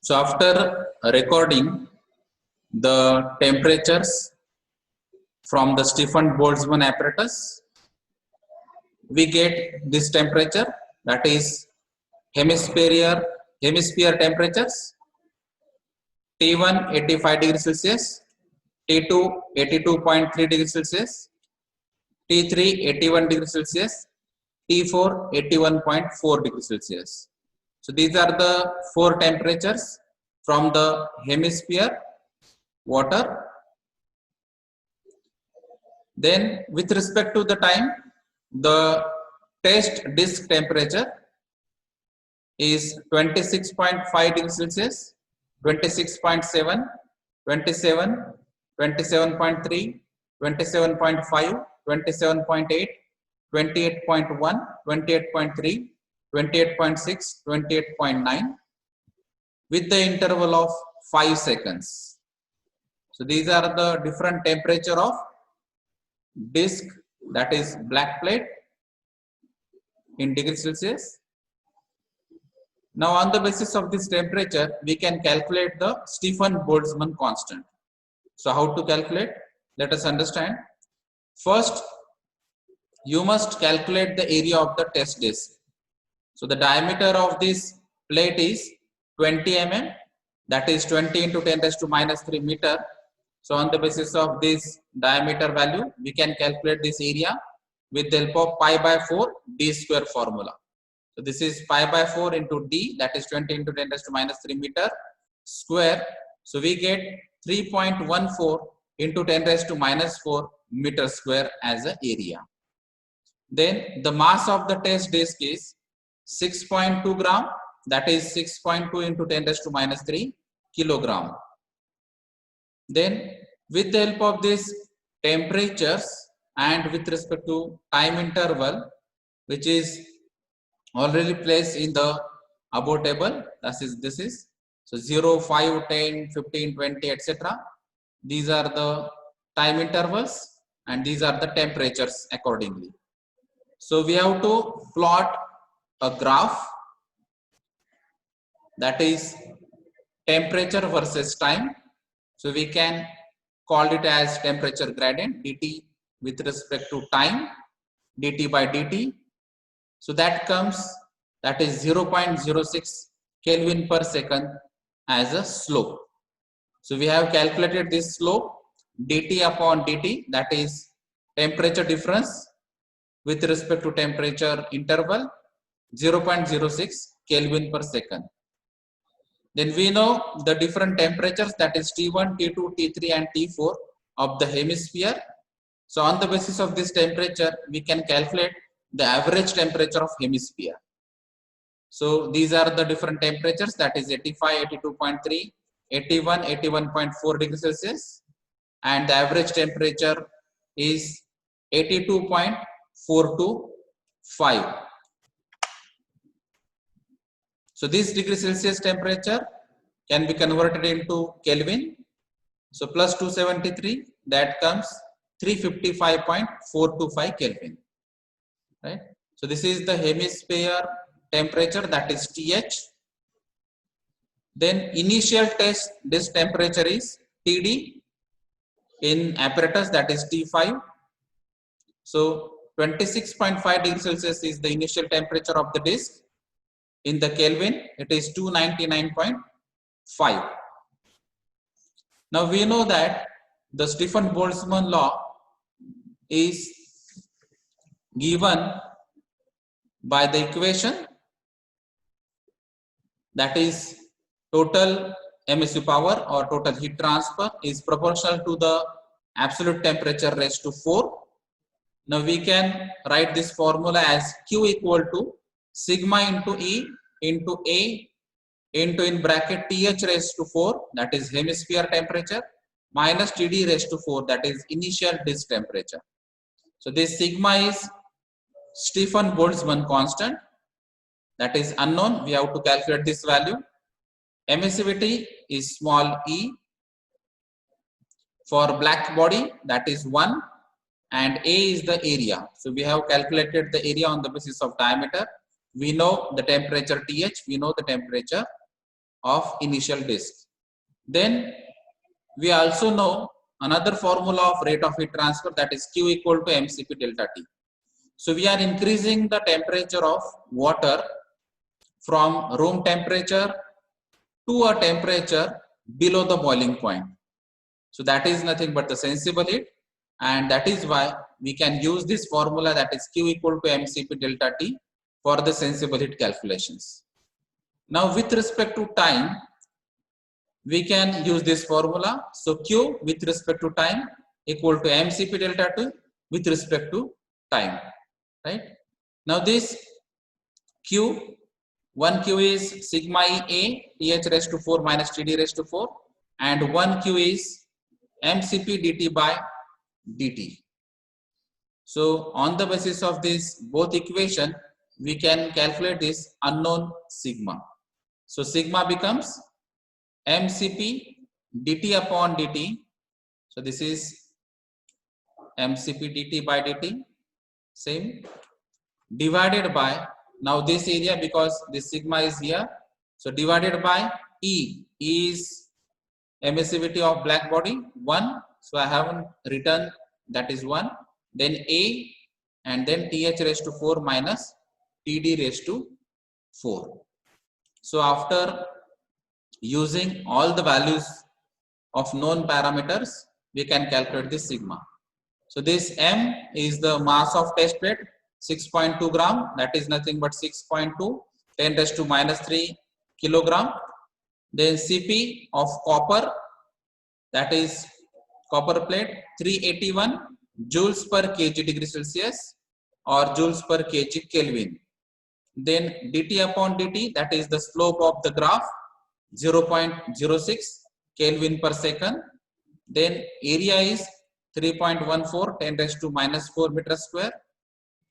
So after recording the temperatures from the Stefan-Boltzmann apparatus, we get this temperature, that is hemisphere temperatures. T1 85 degrees Celsius, T2 82.3 degrees Celsius, T3 81 degrees Celsius, T4 81.4 degrees Celsius. So these are the four temperatures from the hemisphere water. Then with respect to the time, the test disk temperature is 26.5 degrees Celsius, 26.7, 27, 27.3, 27.5, 27.8, 28.1, 28.3, 28.6, 28.9 with the interval of 5 seconds. So these are the different temperature of disk, that is black plate, in degrees Celsius. Now on the basis of this temperature, we can calculate the Stefan-Boltzmann constant. So how to calculate? Let us understand. First, you must calculate the area of the test disk. So the diameter of this plate is 20 mm, that is 20 into 10 raised to minus 3 meter. So on the basis of this diameter value, we can calculate this area with the help of pi by 4 d square formula. So this is pi by 4 into d, that is 20 into 10 raised to minus 3 meter square. So we get 3.14 into 10 raised to minus 4 meter square as an area. Then the mass of the test disk is 6.2 gram, that is 6.2 into 10 raised to minus 3 kilogram. Then with the help of these temperatures and with respect to time interval, which is already placed in the above table, this is so 0, 5, 10, 15, 20, etc. These are the time intervals and these are the temperatures accordingly. So we have to plot a graph, that is temperature versus time. So we can call it as temperature gradient, dt with respect to time, dt by dt. So that comes, that is 0.06 Kelvin per second as a slope. So we have calculated this slope, dt upon dt, that is temperature difference with respect to temperature interval, 0.06 Kelvin per second. Then we know the different temperatures, that is T1, T2, T3 and T4 of the hemisphere. So on the basis of this temperature, we can calculate the average temperature of hemisphere. So these are the different temperatures, that is 85, 82.3, 81, 81.4 degrees Celsius, and the average temperature is 82.425. So this degree Celsius temperature can be converted into Kelvin. So plus 273, that comes 355.425 Kelvin. Right? So this is the hemisphere temperature, that is TH. Then initial test disk temperature is TD in apparatus, that is T5. So 26.5 degrees Celsius is the initial temperature of the disk. In the Kelvin, it is 299.5. Now we know that the Stefan-Boltzmann law is given by the equation, that is total MSU power or total heat transfer is proportional to the absolute temperature raised to 4. Now we can write this formula as Q equal to sigma into E into A into in bracket TH raised to 4, that is hemisphere temperature, minus TD raised to 4, that is initial disk temperature. So this sigma is Stefan-Boltzmann constant, that is unknown. We have to calculate this value. Emissivity is small e. For black body, that is 1, and A is the area. So we have calculated the area on the basis of diameter. We know the temperature TH, we know the temperature of initial disk. Then we also know another formula of rate of heat transfer, that is Q equal to mCp delta T. So we are increasing the temperature of water from room temperature to a temperature below the boiling point. So that is nothing but the sensible heat, and that is why we can use this formula, that is Q equal to mCp delta T, for the sensible heat calculations. Now with respect to time, we can use this formula. So Q with respect to time equal to mCp delta T with respect to time, right? Now this Q, one Q is sigma E A Th raised to 4 minus Td raised to 4, and one Q is mCp dt by dt. So on the basis of this both equation, we can calculate this unknown sigma. So sigma becomes mCp dt upon dt. So this is mCp dt by dt, same, divided by, now this area, because this sigma is here, so divided by E. E is emissivity of black body 1, so I haven't written, that is 1, then A, and then Th raised to 4 minus Td raised to 4. So after using all the values of known parameters, we can calculate this sigma. So this M is the mass of test bed, 6.2 gram, that is nothing but 6.2 10 raised to minus 3 kilogram. Then Cp of copper, that is copper plate, 381 joules per kg degree Celsius or joules per kg Kelvin. Then dt upon dt, that is the slope of the graph, 0.06 Kelvin per second. Then area is 3.14 10 raised to minus 4 meter square.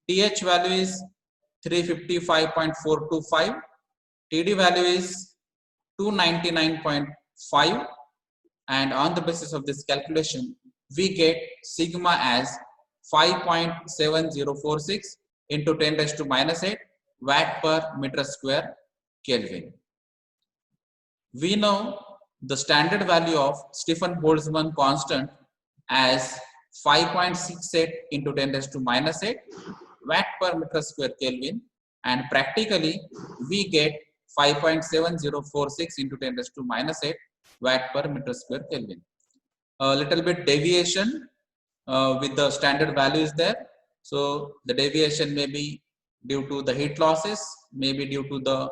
Th value is 355.425. Td value is 299.5. And on the basis of this calculation, we get sigma as 5.7046 into 10 raised to minus 8 watt per meter square Kelvin. We know the standard value of Stefan-Boltzmann constant as 5.68 into 10 raised to minus 8 watt per meter square Kelvin, and practically we get 5.7046 into 10 raised to minus 8 watt per meter square Kelvin. A little bit deviation with the standard values there. So the deviation may be due to the heat losses, maybe due to the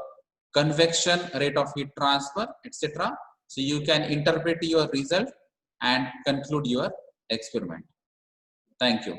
convection rate of heat transfer, etc. So you can interpret your result and conclude your experiment. Thank you.